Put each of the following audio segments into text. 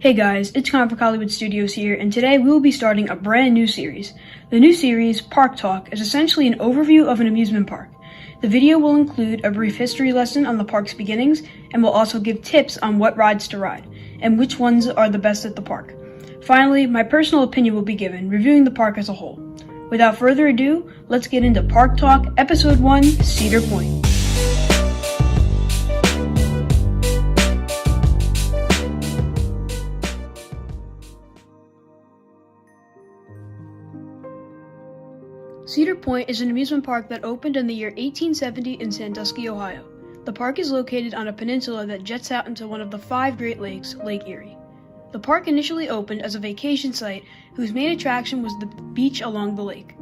Hey guys, it's Connor for Coliwood Studios here, and today we will be starting a brand new series. The new series, Park Talk, is essentially an overview of an amusement park. The video will include a brief history lesson on the park's beginnings, and will also give tips on what rides to ride, and which ones are the best at the park. Finally, my personal opinion will be given, reviewing the park as a whole. Without further ado, let's get into Park Talk, Episode 1, Cedar Point. Cedar Point is an amusement park that opened in the year 1870 in Sandusky, Ohio. The park is located on a peninsula that jets out into one of the 5 Great Lakes, Lake Erie. The park initially opened as a vacation site whose main attraction was the beach along the lake.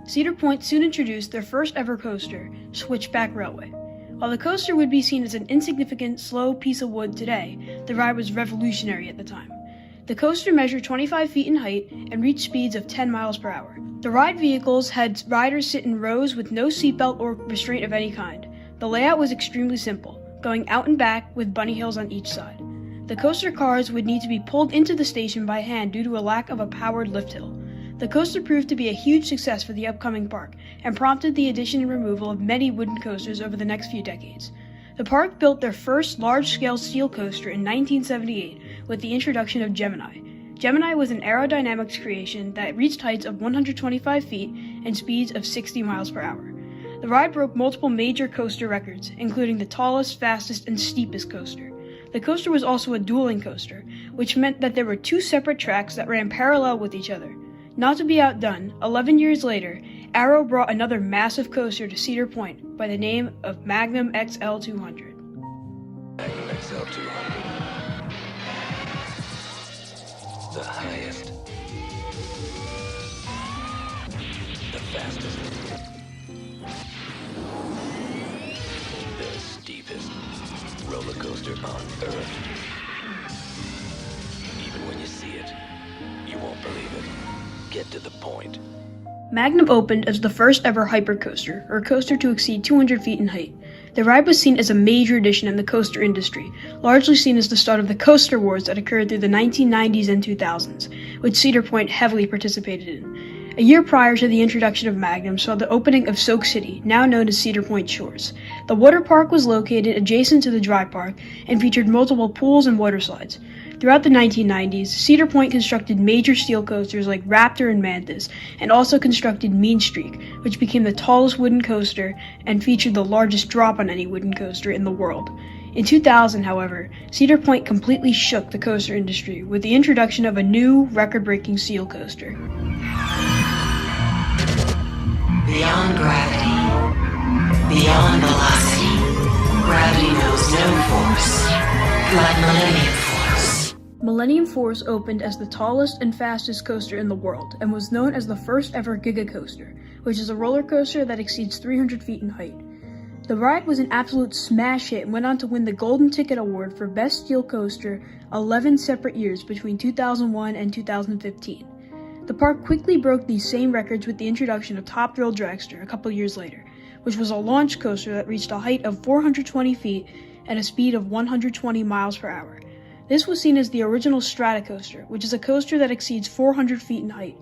Cedar Point soon introduced their first ever coaster, Switchback Railway. While the coaster would be seen as an insignificant, slow piece of wood today, the ride was revolutionary at the time. The coaster measured 25 feet in height and reached speeds of 10 miles per hour. The ride vehicles had riders sit in rows with no seatbelt or restraint of any kind. The layout was extremely simple, going out and back with bunny hills on each side. The coaster cars would need to be pulled into the station by hand due to a lack of a powered lift hill. The coaster proved to be a huge success for the upcoming park and prompted the addition and removal of many wooden coasters over the next few decades. The park built their first large-scale steel coaster in 1978 with the introduction of Gemini. Gemini was an aerodynamics creation that reached heights of 125 feet and speeds of 60 miles per hour. The ride broke multiple major coaster records, including the tallest, fastest, and steepest coaster. The coaster was also a dueling coaster, which meant that there were 2 separate tracks that ran parallel with each other. Not to be outdone, 11 years later, Arrow brought another massive coaster to Cedar Point by the name of Magnum XL 200. Magnum XL 200. The highest. The fastest. The steepest roller coaster on Earth. Even when you see it, you won't believe it. Get to the point. Magnum opened as the first ever hypercoaster, or coaster to exceed 200 feet in height. The ride was seen as a major addition in the coaster industry, largely seen as the start of the coaster wars that occurred through the 1990s and 2000s, which Cedar Point heavily participated in. A year prior to the introduction of Magnum saw the opening of Soak City, now known as Cedar Point Shores. The water park was located adjacent to the dry park and featured multiple pools and water slides. Throughout the 1990s, Cedar Point constructed major steel coasters like Raptor and Mantis, and also constructed Mean Streak, which became the tallest wooden coaster and featured the largest drop on any wooden coaster in the world. In 2000, however, Cedar Point completely shook the coaster industry with the introduction of a new, record-breaking steel coaster. Beyond gravity, beyond velocity, gravity knows no force, like Millennium Force. Millennium Force opened as the tallest and fastest coaster in the world and was known as the first ever Giga Coaster, which is a roller coaster that exceeds 300 feet in height. The ride was an absolute smash hit and went on to win the Golden Ticket Award for Best Steel Coaster 11 separate years between 2001 and 2015. The park quickly broke these same records with the introduction of Top Thrill Dragster a couple years later, which was a launch coaster that reached a height of 420 feet and a speed of 120 miles per hour. This was seen as the original Stratocoaster, which is a coaster that exceeds 400 feet in height.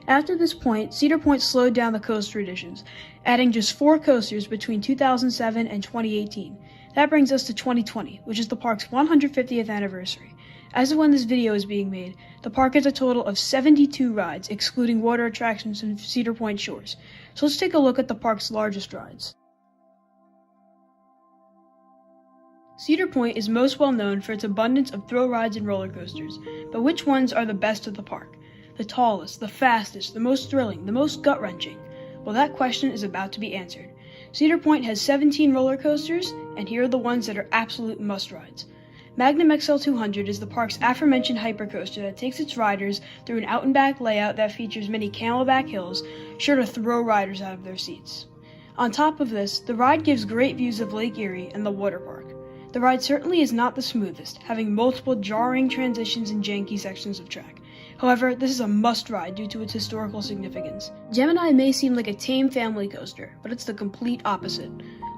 After this point, Cedar Point slowed down the coaster additions, adding just 4 coasters between 2007 and 2018. That brings us to 2020, which is the park's 150th anniversary. As of when this video is being made, the park has a total of 72 rides, excluding water attractions and Cedar Point Shores. So let's take a look at the park's largest rides. Cedar Point is most well known for its abundance of thrill rides and roller coasters, but which ones are the best of the park? The tallest, the fastest, the most thrilling, the most gut-wrenching? Well, that question is about to be answered. Cedar Point has 17 roller coasters, and here are the ones that are absolute must-rides. Magnum XL 200 is the park's aforementioned hypercoaster that takes its riders through an out-and-back layout that features many camelback hills, sure to throw riders out of their seats. On top of this, the ride gives great views of Lake Erie and the water park. The ride certainly is not the smoothest, having multiple jarring transitions and janky sections of track. However, this is a must-ride due to its historical significance. Gemini may seem like a tame family coaster, but it's the complete opposite.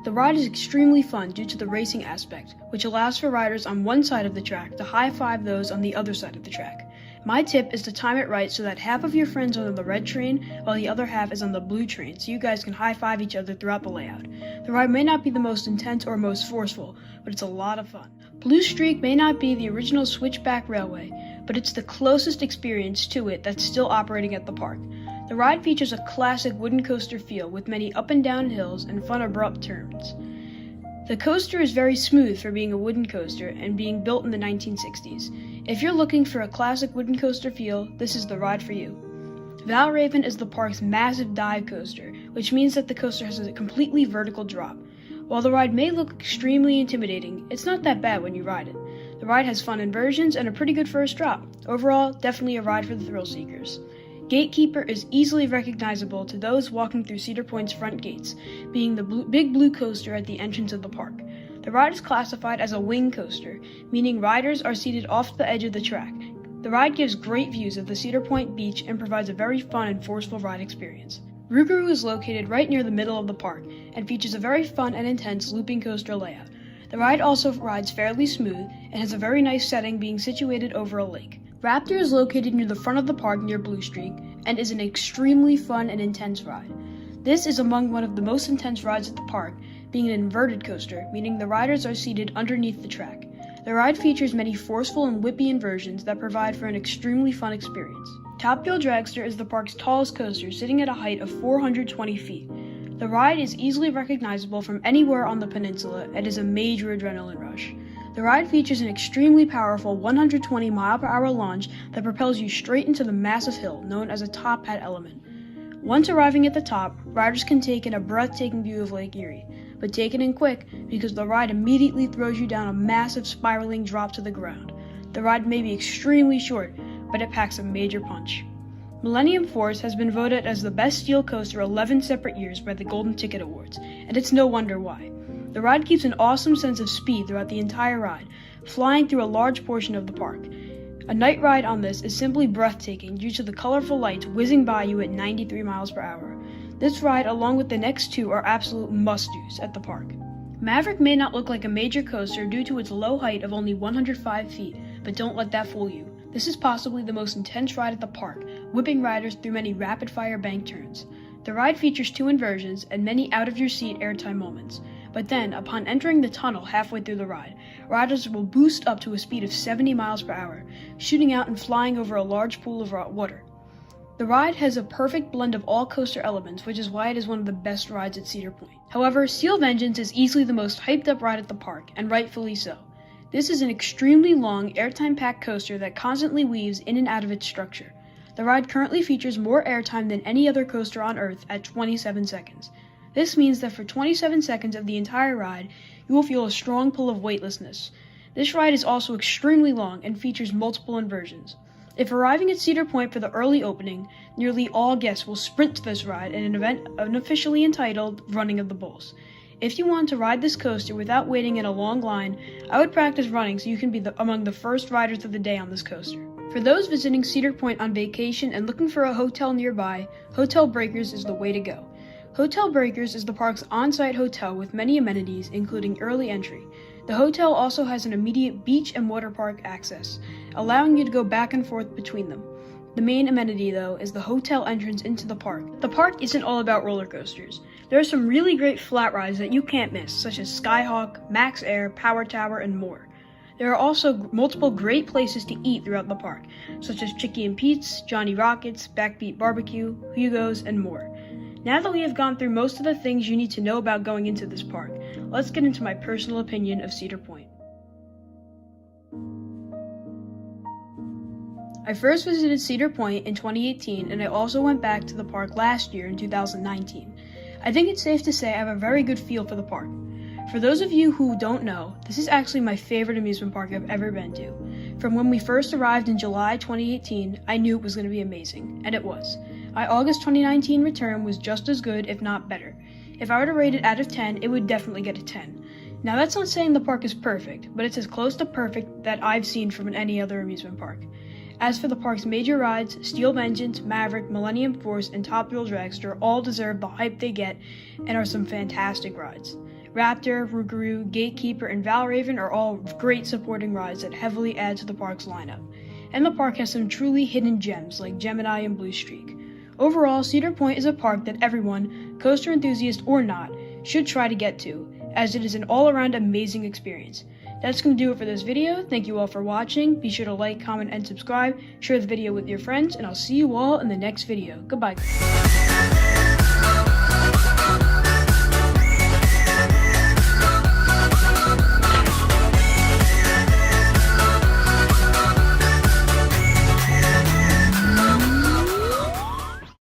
The ride is extremely fun due to the racing aspect, which allows for riders on one side of the track to high-five those on the other side of the track. My tip is to time it right so that half of your friends are on the red train while the other half is on the blue train, so you guys can high-five each other throughout the layout. The ride may not be the most intense or most forceful, but it's a lot of fun. Blue Streak may not be the original switchback railway, but it's the closest experience to it that's still operating at the park. The ride features a classic wooden coaster feel with many up and down hills and fun abrupt turns. The coaster is very smooth for being a wooden coaster and being built in the 1960s. If you're looking for a classic wooden coaster feel, this is the ride for you. Valraven is the park's massive dive coaster, which means that the coaster has a completely vertical drop. While the ride may look extremely intimidating, it's not that bad when you ride it. The ride has fun inversions and a pretty good first drop. Overall, definitely a ride for the thrill seekers. Gatekeeper is easily recognizable to those walking through Cedar Point's front gates, being the big blue coaster at the entrance of the park. The ride is classified as a wing coaster, meaning riders are seated off the edge of the track. The ride gives great views of the Cedar Point beach and provides a very fun and forceful ride experience. Rougarou is located right near the middle of the park and features a very fun and intense looping coaster layout. The ride also rides fairly smooth and has a very nice setting being situated over a lake. Raptor is located near the front of the park near Blue Streak and is an extremely fun and intense ride. This is among one of the most intense rides at the park, being an inverted coaster, meaning the riders are seated underneath the track. The ride features many forceful and whippy inversions that provide for an extremely fun experience. Top Thrill Dragster is the park's tallest coaster, sitting at a height of 420 feet. The ride is easily recognizable from anywhere on the peninsula and is a major adrenaline rush. The ride features an extremely powerful 120 mph launch that propels you straight into the massive hill known as a top hat element. Once arriving at the top, riders can take in a breathtaking view of Lake Erie, but take it in quick because the ride immediately throws you down a massive spiraling drop to the ground. The ride may be extremely short, but it packs a major punch. Millennium Force has been voted as the best steel coaster 11 separate years by the Golden Ticket Awards, and it's no wonder why. The ride keeps an awesome sense of speed throughout the entire ride, flying through a large portion of the park. A night ride on this is simply breathtaking due to the colorful lights whizzing by you at 93 mph. This ride, along with the next two, are absolute must-dos at the park. Maverick may not look like a major coaster due to its low height of only 105 feet, but don't let that fool you. This is possibly the most intense ride at the park, whipping riders through many rapid-fire bank turns. The ride features two inversions and many out-of-your-seat airtime moments. But then, upon entering the tunnel halfway through the ride, riders will boost up to a speed of 70 mph, shooting out and flying over a large pool of water. The ride has a perfect blend of all coaster elements, which is why it is one of the best rides at Cedar Point. However, Steel Vengeance is easily the most hyped up ride at the park, and rightfully so. This is an extremely long, airtime-packed coaster that constantly weaves in and out of its structure. The ride currently features more airtime than any other coaster on Earth at 27 seconds. This means that for 27 seconds of the entire ride, you will feel a strong pull of weightlessness. This ride is also extremely long and features multiple inversions. If arriving at Cedar Point for the early opening, nearly all guests will sprint to this ride in an event unofficially entitled Running of the Bulls. If you want to ride this coaster without waiting in a long line, I would practice running so you can be among the first riders of the day on this coaster. For those visiting Cedar Point on vacation and looking for a hotel nearby, Hotel Breakers is the way to go. Hotel Breakers is the park's on-site hotel with many amenities, including early entry. The hotel also has an immediate beach and water park access, allowing you to go back and forth between them. The main amenity, though, is the hotel entrance into the park. The park isn't all about roller coasters. There are some really great flat rides that you can't miss, such as Skyhawk, Max Air, Power Tower, and more. There are also multiple great places to eat throughout the park, such as Chicky and Pete's, Johnny Rockets, Backbeat Barbecue, Hugo's, and more. Now that we have gone through most of the things you need to know about going into this park, let's get into my personal opinion of Cedar Point. I first visited Cedar Point in 2018, and I also went back to the park last year in 2019. I think it's safe to say I have a very good feel for the park. For those of you who don't know, this is actually my favorite amusement park I've ever been to. From when we first arrived in July 2018, I knew it was going to be amazing, and it was. My August 2019 return was just as good, if not better. If I were to rate it out of 10, it would definitely get a 10. Now that's not saying the park is perfect, but it's as close to perfect that I've seen from any other amusement park. As for the park's major rides, Steel Vengeance, Maverick, Millennium Force, and Top Thrill Dragster all deserve the hype they get and are some fantastic rides. Raptor, Rougarou, Gatekeeper, and Valraven are all great supporting rides that heavily add to the park's lineup. And the park has some truly hidden gems like Gemini and Blue Streak. Overall, Cedar Point is a park that everyone, coaster enthusiast or not, should try to get to, as it is an all-around amazing experience. That's going to do it for this video. Thank you all for watching. Be sure to like, comment, and subscribe. Share the video with your friends, and I'll see you all in the next video. Goodbye.